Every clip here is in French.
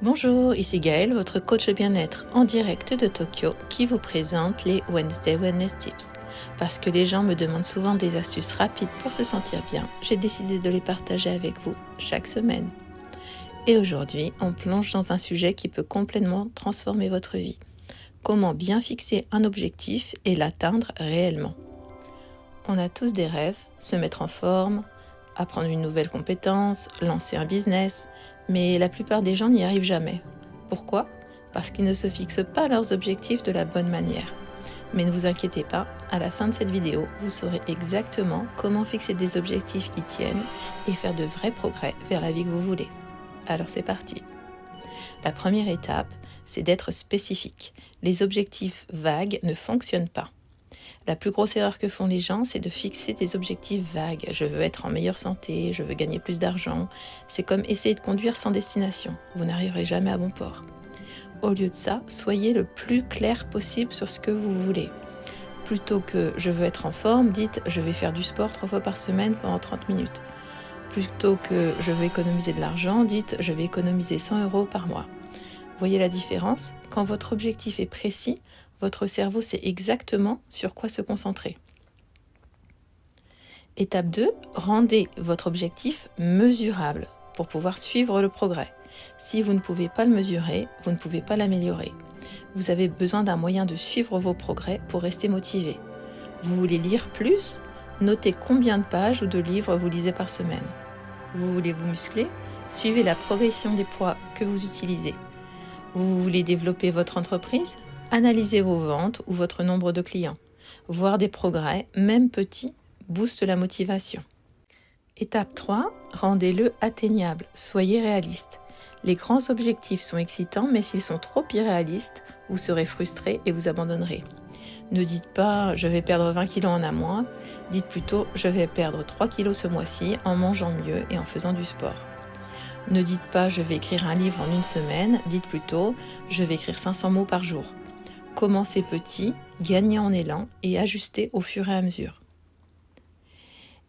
Bonjour, ici Gaëlle, votre coach bien-être en direct de Tokyo qui vous présente les Wednesday Wellness Tips. Parce que les gens me demandent souvent des astuces rapides pour se sentir bien, j'ai décidé de les partager avec vous chaque semaine. Et aujourd'hui, on plonge dans un sujet qui peut complètement transformer votre vie. Comment bien fixer un objectif et l'atteindre réellement. On a tous des rêves, se mettre en forme, apprendre une nouvelle compétence, lancer un business, mais la plupart des gens n'y arrivent jamais. Pourquoi ? Parce qu'ils ne se fixent pas leurs objectifs de la bonne manière. Mais ne vous inquiétez pas, à la fin de cette vidéo, vous saurez exactement comment fixer des objectifs qui tiennent et faire de vrais progrès vers la vie que vous voulez. Alors c'est parti. La première étape, c'est d'être spécifique. Les objectifs vagues ne fonctionnent pas. La plus grosse erreur que font les gens, c'est de fixer des objectifs vagues. Je veux être en meilleure santé, je veux gagner plus d'argent. C'est comme essayer de conduire sans destination. Vous n'arriverez jamais à bon port. Au lieu de ça, soyez le plus clair possible sur ce que vous voulez. Plutôt que je veux être en forme, dites je vais faire du sport 3 fois par semaine pendant 30 minutes. Plutôt que je veux économiser de l'argent, dites je vais économiser 100 € par mois. Voyez la différence ? Quand votre objectif est précis, votre cerveau sait exactement sur quoi se concentrer. Étape 2, rendez votre objectif mesurable pour pouvoir suivre le progrès. Si vous ne pouvez pas le mesurer, vous ne pouvez pas l'améliorer. Vous avez besoin d'un moyen de suivre vos progrès pour rester motivé. Vous voulez lire plus ? Notez combien de pages ou de livres vous lisez par semaine. Vous voulez vous muscler ? Suivez la progression des poids que vous utilisez. Vous voulez développer votre entreprise ? Analysez vos ventes ou votre nombre de clients. Voir des progrès, même petits, booste la motivation. Étape 3, rendez-le atteignable. Soyez réaliste. Les grands objectifs sont excitants, mais s'ils sont trop irréalistes, vous serez frustré et vous abandonnerez. Ne dites pas « je vais perdre 20 kg en un mois », dites plutôt « je vais perdre 3 kg ce mois-ci en mangeant mieux et en faisant du sport ». Ne dites pas « je vais écrire un livre en une semaine », dites plutôt « je vais écrire 500 mots par jour ». Commencez petit, gagnez en élan et ajustez au fur et à mesure.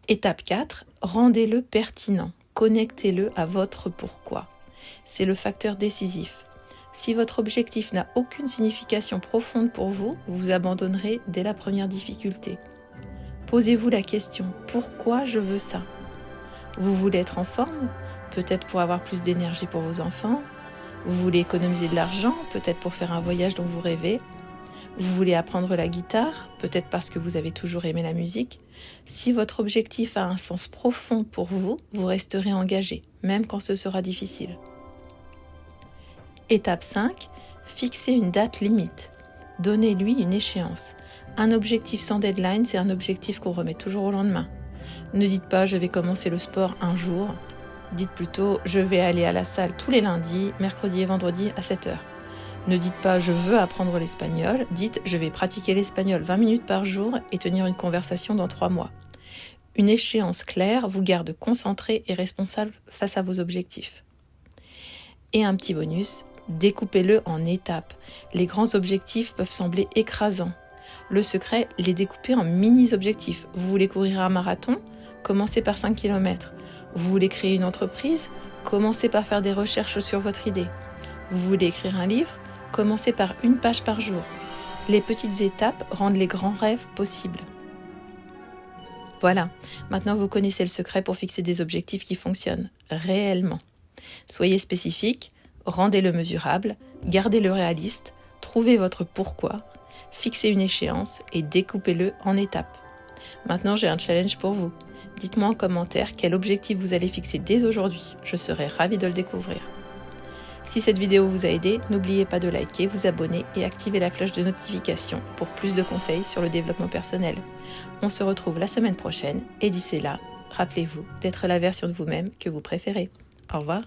Étape 4, rendez-le pertinent. Connectez-le à votre pourquoi. C'est le facteur décisif. Si votre objectif n'a aucune signification profonde pour vous, vous abandonnerez dès la première difficulté. Posez-vous la question, pourquoi je veux ça ? Vous voulez être en forme ? Peut-être pour avoir plus d'énergie pour vos enfants ? Vous voulez économiser de l'argent, peut-être pour faire un voyage dont vous rêvez. Vous voulez apprendre la guitare, peut-être parce que vous avez toujours aimé la musique. Si votre objectif a un sens profond pour vous, vous resterez engagé, même quand ce sera difficile. Étape 5, fixez une date limite. Donnez-lui une échéance. Un objectif sans deadline, c'est un objectif qu'on remet toujours au lendemain. Ne dites pas « je vais commencer le sport un jour ». Dites plutôt « je vais aller à la salle tous les lundis, mercredis et vendredis à 7 h ». Ne dites pas « je veux apprendre l'espagnol », dites « je vais pratiquer l'espagnol 20 minutes par jour et tenir une conversation dans 3 mois ». Une échéance claire vous garde concentré et responsable face à vos objectifs. Et un petit bonus, découpez-le en étapes. Les grands objectifs peuvent sembler écrasants. Le secret, les découper en mini-objectifs. Vous voulez courir un marathon ? Commencez par 5 km. Vous voulez créer une entreprise ? Commencez par faire des recherches sur votre idée. Vous voulez écrire un livre ? Commencez par 1 page par jour. Les petites étapes rendent les grands rêves possibles. Voilà, maintenant vous connaissez le secret pour fixer des objectifs qui fonctionnent réellement. Soyez spécifique, rendez-le mesurable, gardez-le réaliste, trouvez votre pourquoi, fixez une échéance et découpez-le en étapes. Maintenant j'ai un challenge pour vous. Dites-moi en commentaire quel objectif vous allez fixer dès aujourd'hui. Je serai ravie de le découvrir. Si cette vidéo vous a aidé, n'oubliez pas de liker, vous abonner et activer la cloche de notification pour plus de conseils sur le développement personnel. On se retrouve la semaine prochaine et d'ici là, rappelez-vous d'être la version de vous-même que vous préférez. Au revoir.